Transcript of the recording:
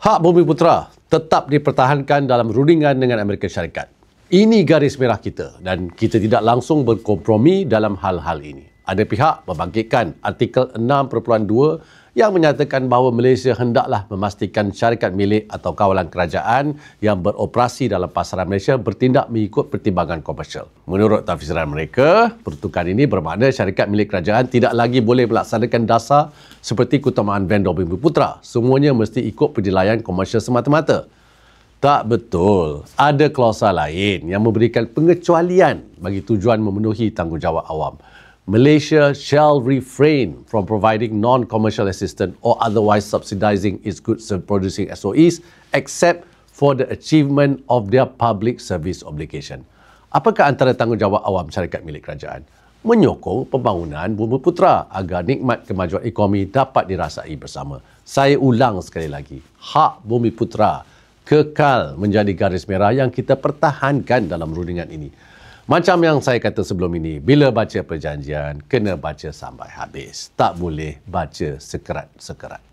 Hak Bumiputera tetap dipertahankan dalam rundingan dengan Amerika Syarikat. Ini garis merah kita dan kita tidak langsung berkompromi dalam hal-hal ini. Ada pihak membangkitkan artikel 6.2 yang menyatakan bahawa Malaysia hendaklah memastikan syarikat milik atau kawalan kerajaan yang beroperasi dalam pasaran Malaysia bertindak mengikut pertimbangan komersial. Menurut tafsiran mereka, peruntukan ini bermakna syarikat milik kerajaan tidak lagi boleh melaksanakan dasar seperti keutamaan vendor Bumiputera. Semuanya mesti ikut penilaian komersial semata-mata. Tak betul. Ada klausa lain yang memberikan pengecualian bagi tujuan memenuhi tanggungjawab awam. Malaysia shall refrain from providing non-commercial assistance or otherwise subsidizing its goods producing SOEs except for the achievement of their public service obligation. Apakah antara tanggungjawab awam syarikat milik kerajaan? Menyokong pembangunan Bumiputera agar nikmat kemajuan ekonomi dapat dirasai bersama. Saya ulang sekali lagi, hak Bumiputera kekal menjadi garis merah yang kita pertahankan dalam rundingan ini. Macam yang saya kata sebelum ini, bila baca perjanjian, kena baca sampai habis. Tak boleh baca sekerat-sekerat.